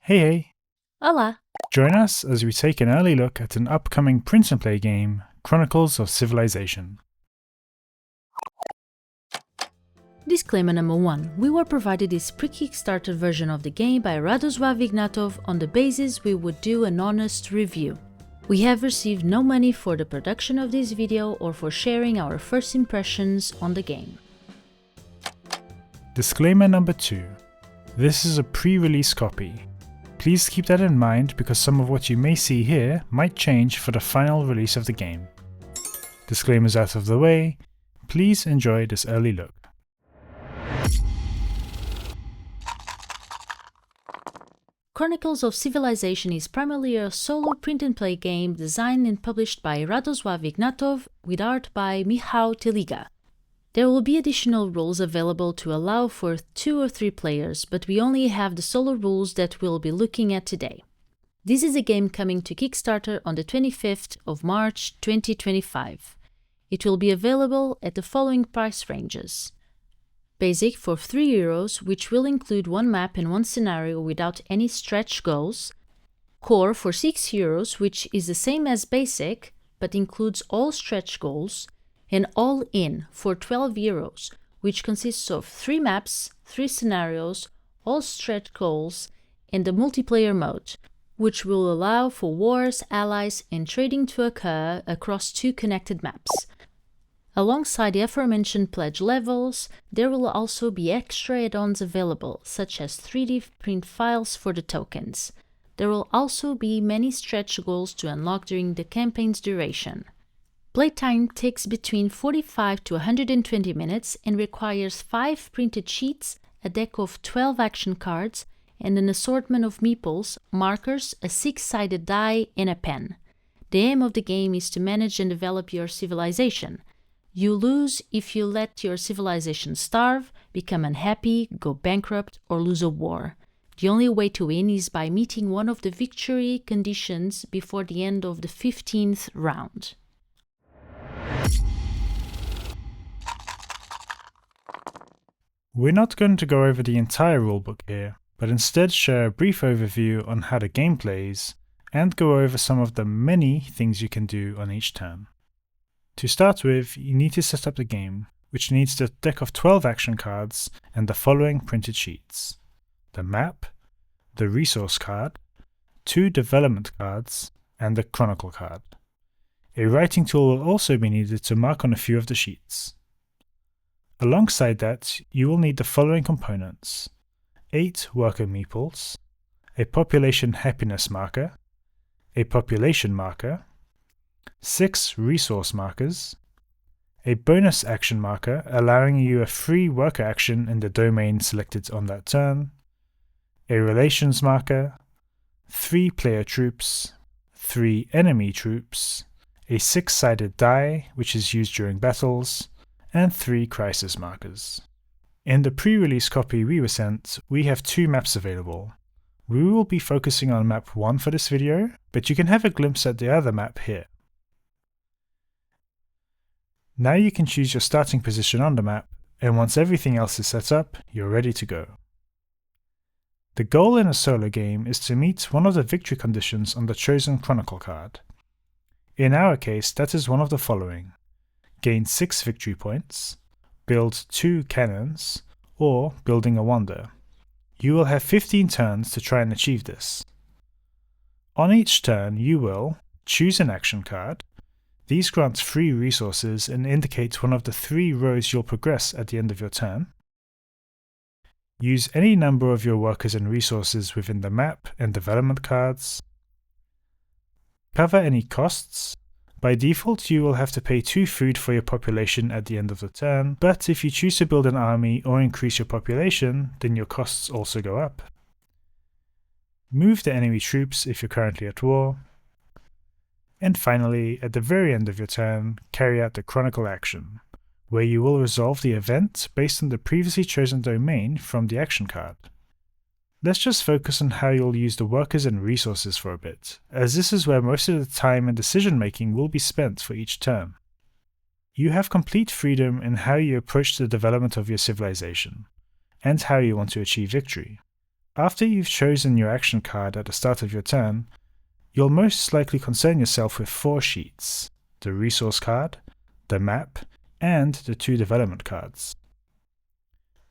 Hey! Hola! Join us as we take an early look at an upcoming print-and-play game, Chronicles of Civilization. Disclaimer number 1. We were provided this pre-Kickstarter version of the game by Radosław Ignatów on the basis we would do an honest review. We have received no money for the production of this video or for sharing our first impressions on the game. Disclaimer number 2. This is a pre-release copy. Please keep that in mind because some of what you may see here might change for the final release of the game. Disclaimers out of the way, please enjoy this early look. Chronicles of Civilization is primarily a solo print-and-play game designed and published by Radosław Ignatów with art by Michał Teliga. There will be additional rules available to allow for 2 or 3 players, but we only have the solo rules that we'll be looking at today. This is a game coming to Kickstarter on the 25th of March 2025. It will be available at the following price ranges. Basic for €3, which will include 1 map and 1 scenario without any stretch goals. Core for €6, which is the same as Basic, but includes all stretch goals. And All In for €12, which consists of 3 maps, 3 scenarios, all stretch goals, and the multiplayer mode, which will allow for wars, allies, and trading to occur across 2 connected maps. Alongside the aforementioned pledge levels, there will also be extra add-ons available, such as 3D print files for the tokens. There will also be many stretch goals to unlock during the campaign's duration. Playtime takes between 45 to 120 minutes and requires 5 printed sheets, a deck of 12 action cards, and an assortment of meeples, markers, a 6-sided die, and a pen. The aim of the game is to manage and develop your civilization. You lose if you let your civilization starve, become unhappy, go bankrupt, or lose a war. The only way to win is by meeting one of the victory conditions before the end of the 15th round. We're not going to go over the entire rulebook here, but instead share a brief overview on how the game plays and go over some of the many things you can do on each turn. To start with, you need to set up the game, which needs the deck of 12 action cards and the following printed sheets: the map, the resource card, 2 development cards, and the chronicle card. A writing tool will also be needed to mark on a few of the sheets. Alongside that, you will need the following components: 8 worker meeples, a population happiness marker, a population marker, 6 resource markers, a bonus action marker allowing you a free worker action in the domain selected on that turn, a relations marker, 3 player troops, 3 enemy troops, a 6-sided die which is used during battles, and 3 crisis markers. In the pre-release copy we were sent, we have 2 maps available. We will be focusing on map 1 for this video, but you can have a glimpse at the other map here. Now you can choose your starting position on the map, and once everything else is set up, you're ready to go. The goal in a solo game is to meet one of the victory conditions on the chosen chronicle card. In our case, that is one of the following: gain 6 victory points, build 2 cannons, or building a wonder. You will have 15 turns to try and achieve this. On each turn, you will choose an action card. These grant free resources and indicate one of the 3 rows you'll progress at the end of your turn. Use any number of your workers and resources within the map and development cards. Cover any costs. By default, you will have to pay 2 food for your population at the end of the turn, but if you choose to build an army or increase your population, then your costs also go up. Move the enemy troops if you're currently at war. And finally, at the very end of your turn, carry out the chronicle action, where you will resolve the event based on the previously chosen domain from the action card. Let's just focus on how you'll use the workers and resources for a bit, as this is where most of the time and decision making will be spent for each turn. You have complete freedom in how you approach the development of your civilization, and how you want to achieve victory. After you've chosen your action card at the start of your turn, you'll most likely concern yourself with 4 sheets: the resource card, the map, and the 2 development cards.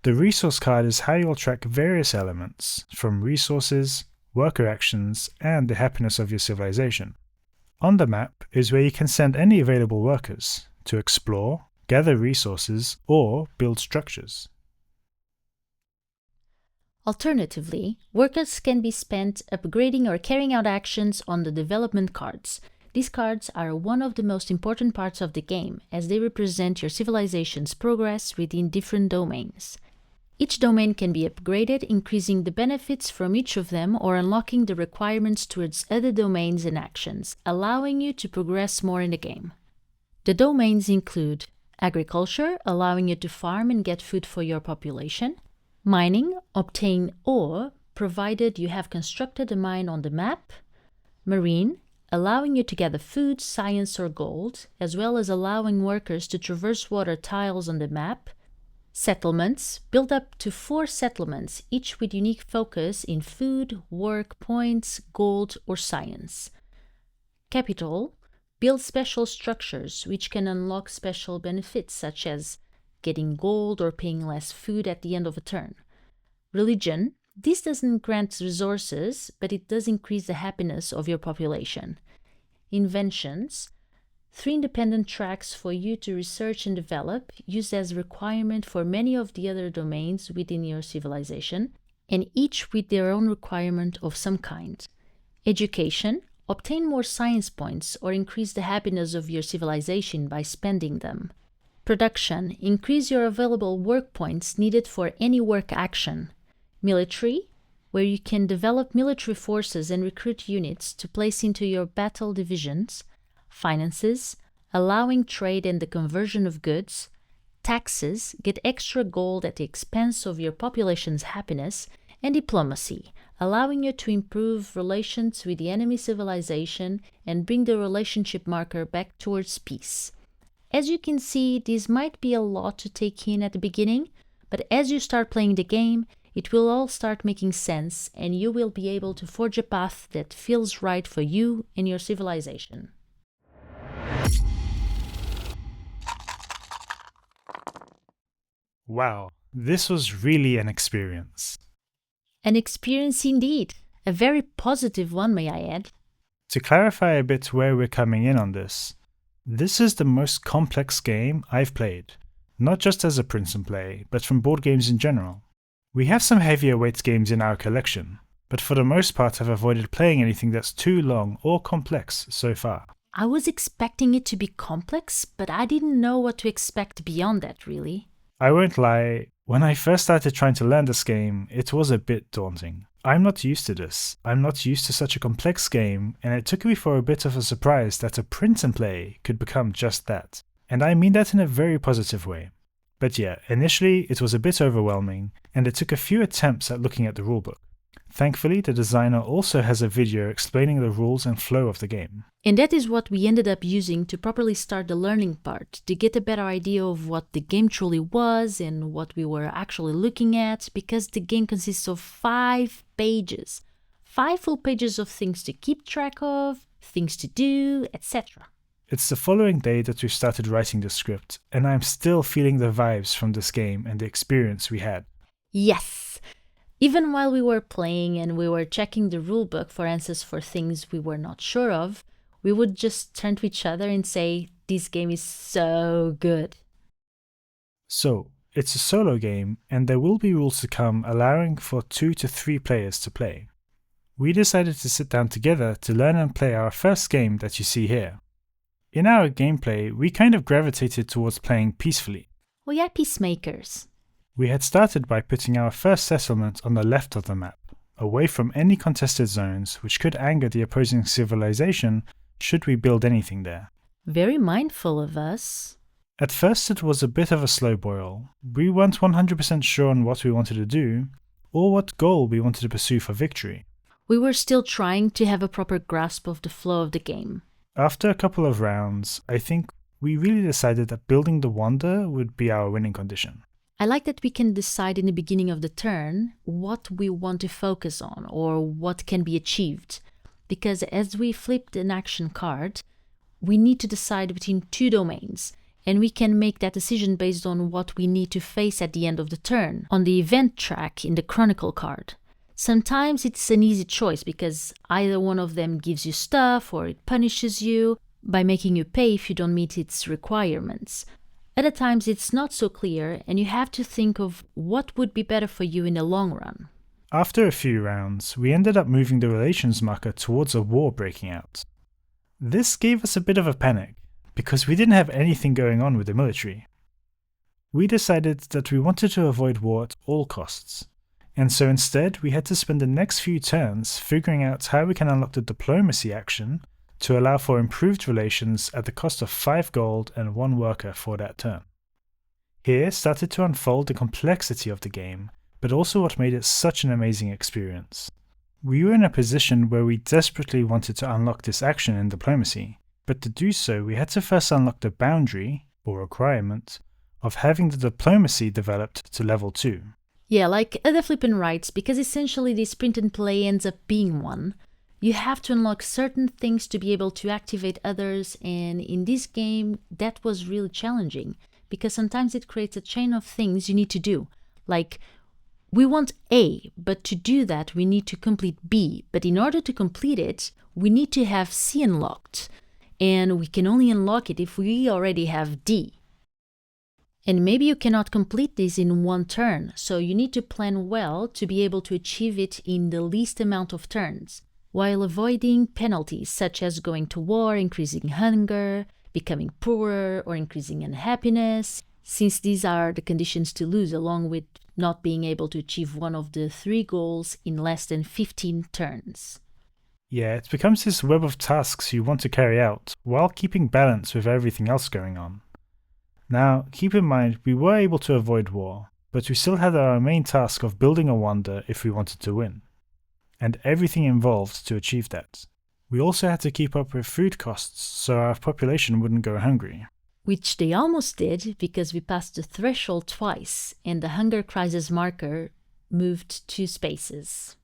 The resource card is how you'll track various elements, from resources, worker actions, and the happiness of your civilization. On the map is where you can send any available workers to explore, gather resources, or build structures. Alternatively, workers can be spent upgrading or carrying out actions on the development cards. These cards are one of the most important parts of the game, as they represent your civilization's progress within different domains. Each domain can be upgraded, increasing the benefits from each of them or unlocking the requirements towards other domains and actions, allowing you to progress more in the game. The domains include agriculture, allowing you to farm and get food for your population; mining, obtain ore, provided you have constructed a mine on the map; marine, allowing you to gather food, science, or gold, as well as allowing workers to traverse water tiles on the map; settlements, build up to 4 settlements, each with unique focus in food, work, points, gold, or science; capital, build special structures which can unlock special benefits such as getting gold or paying less food at the end of a turn; religion, this doesn't grant resources, but it does increase the happiness of your population; inventions, 3 independent tracks for you to research and develop, used as a requirement for many of the other domains within your civilization, and each with their own requirement of some kind; education, obtain more science points or increase the happiness of your civilization by spending them; production, increase your available work points needed for any work action; military, where you can develop military forces and recruit units to place into your battle divisions; finances, allowing trade and the conversion of goods; taxes, get extra gold at the expense of your population's happiness; and diplomacy, allowing you to improve relations with the enemy civilization and bring the relationship marker back towards peace. As you can see, this might be a lot to take in at the beginning, but as you start playing the game, it will all start making sense and you will be able to forge a path that feels right for you and your civilization. Wow, this was really an experience. An experience indeed. A very positive one, may I add. To clarify a bit where we're coming in on this is the most complex game I've played, not just as a print and play, but from board games in general. We have some heavier weight games in our collection, but for the most part I've avoided playing anything that's too long or complex so far. I was expecting it to be complex, but I didn't know what to expect beyond that, really. I won't lie, when I first started trying to learn this game, it was a bit daunting. I'm not used to this. I'm not used to such a complex game, and it took me for a bit of a surprise that a print and play could become just that. And I mean that in a very positive way. But yeah, initially it was a bit overwhelming, and it took a few attempts at looking at the rulebook. Thankfully, the designer also has a video explaining the rules and flow of the game. And that is what we ended up using to properly start the learning part, to get a better idea of what the game truly was and what we were actually looking at, because the game consists of 5 pages. 5 full pages of things to keep track of, things to do, etc. It's the following day that we started writing the script, and I'm still feeling the vibes from this game and the experience we had. Yes! Even while we were playing and we were checking the rulebook for answers for things we were not sure of, we would just turn to each other and say, "This game is so good." So, it's a solo game, and there will be rules to come allowing for 2 to 3 players to play. We decided to sit down together to learn and play our first game that you see here. In our gameplay, we kind of gravitated towards playing peacefully. We are peacemakers. We had started by putting our first settlement on the left of the map, away from any contested zones which could anger the opposing civilization should we build anything there. Very mindful of us. At first it was a bit of a slow boil. We weren't 100% sure on what we wanted to do, or what goal we wanted to pursue for victory. We were still trying to have a proper grasp of the flow of the game. After a couple of rounds, I think we really decided that building the wonder would be our winning condition. I like that we can decide in the beginning of the turn what we want to focus on or what can be achieved, because as we flip an action card, we need to decide between two domains, and we can make that decision based on what we need to face at the end of the turn on the event track in the Chronicle card. Sometimes it's an easy choice because either one of them gives you stuff or it punishes you by making you pay if you don't meet its requirements. Other times it's not so clear and you have to think of what would be better for you in the long run. After a few rounds, we ended up moving the relations marker towards a war breaking out. This gave us a bit of a panic, because we didn't have anything going on with the military. We decided that we wanted to avoid war at all costs, and so instead we had to spend the next few turns figuring out how we can unlock the diplomacy action to allow for improved relations at the cost of 5 gold and 1 worker for that turn. Here started to unfold the complexity of the game, but also what made it such an amazing experience. We were in a position where we desperately wanted to unlock this action in diplomacy, but to do so we had to first unlock the boundary, or requirement, of having the diplomacy developed to level 2. Yeah, like other flippin' rights, because essentially this print and play ends up being one, you have to unlock certain things to be able to activate others, and in this game that was really challenging, because sometimes it creates a chain of things you need to do, like we want A, but to do that we need to complete B, but in order to complete it, we need to have C unlocked, and we can only unlock it if we already have D. And maybe you cannot complete this in one turn, so you need to plan well to be able to achieve it in the least amount of turns, while avoiding penalties such as going to war, increasing hunger, becoming poorer, or increasing unhappiness, since these are the conditions to lose, along with not being able to achieve one of the 3 goals in less than 15 turns. Yeah, it becomes this web of tasks you want to carry out, while keeping balance with everything else going on. Now, keep in mind, we were able to avoid war, but we still had our main task of building a wonder if we wanted to win, and everything involved to achieve that. We also had to keep up with food costs so our population wouldn't go hungry. Which they almost did because we passed the threshold twice and the hunger crisis marker moved 2 spaces.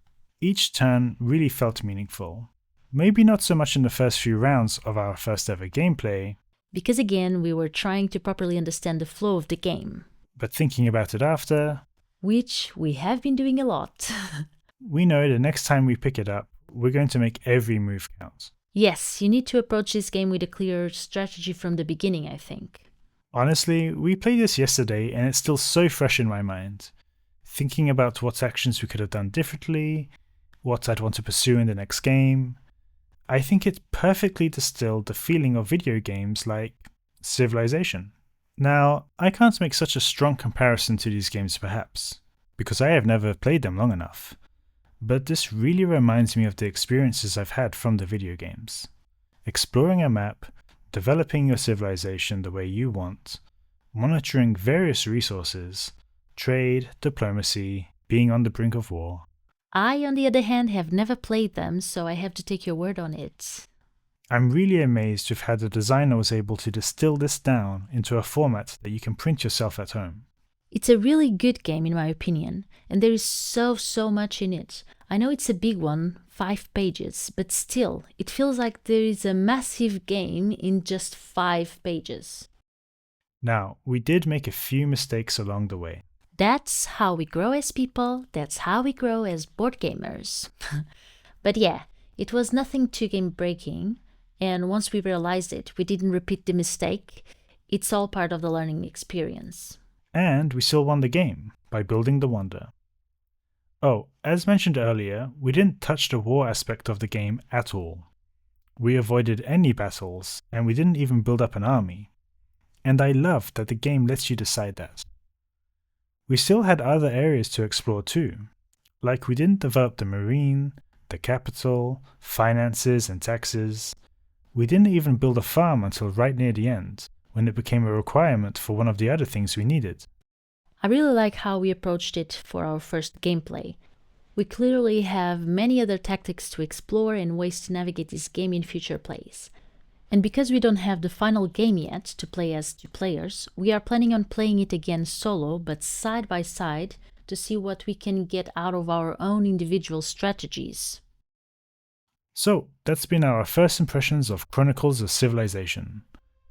Each turn really felt meaningful. Maybe not so much in the first few rounds of our first ever gameplay, because again we were trying to properly understand the flow of the game. But thinking about it after, which we have been doing a lot. We know the next time we pick it up, we're going to make every move count. Yes, you need to approach this game with a clear strategy from the beginning, I think. Honestly, we played this yesterday and it's still so fresh in my mind. Thinking about what actions we could have done differently, what I'd want to pursue in the next game. I think it perfectly distilled the feeling of video games like Civilization. Now, I can't make such a strong comparison to these games perhaps, because I have never played them long enough. But this really reminds me of the experiences I've had from the video games. Exploring a map, developing your civilization the way you want, monitoring various resources, trade, diplomacy, being on the brink of war. I, on the other hand, have never played them, so I have to take your word on it. I'm really amazed with how the designer was able to distill this down into a format that you can print yourself at home. It's a really good game in my opinion, and there is so much in it. I know it's a big one, 5 pages, but still, it feels like there is a massive game in just 5 pages. Now, we did make a few mistakes along the way. That's how we grow as people, that's how we grow as board gamers. But yeah, it was nothing too game breaking, and once we realized it, we didn't repeat the mistake. It's all part of the learning experience. And we still won the game by building the wonder. Oh, as mentioned earlier, we didn't touch the war aspect of the game at all. We avoided any battles, and we didn't even build up an army. And I love that the game lets you decide that. We still had other areas to explore too, like we didn't develop the marine, the capital, finances and taxes. We didn't even build a farm until right near the end, when it became a requirement for one of the other things we needed. I really like how we approached it for our first gameplay. We clearly have many other tactics to explore and ways to navigate this game in future plays. And because we don't have the final game yet to play as 2 players, we are planning on playing it again solo but side by side to see what we can get out of our own individual strategies. So, that's been our first impressions of Chronicles of Civilization,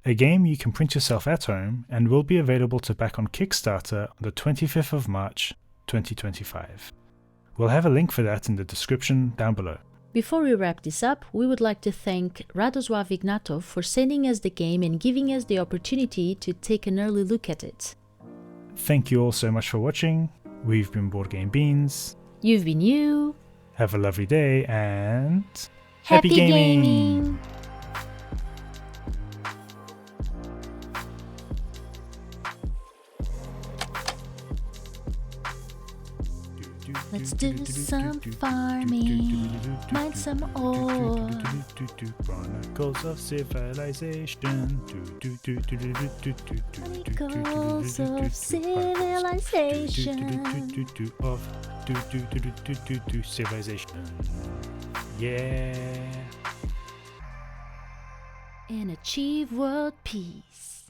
a game you can print yourself at home and will be available to back on Kickstarter on the 25th of March 2025. We'll have a link for that in the description down below. Before we wrap this up, we would like to thank Radosław Ignatów for sending us the game and giving us the opportunity to take an early look at it. Thank you all so much for watching. We've been Board Game Beans. You've been you. Have a lovely day and Happy gaming! Let's do some farming, mine some ore. Chronicles of Civilization. Chronicles of Civilization. Civilization. Yeah. And achieve world peace.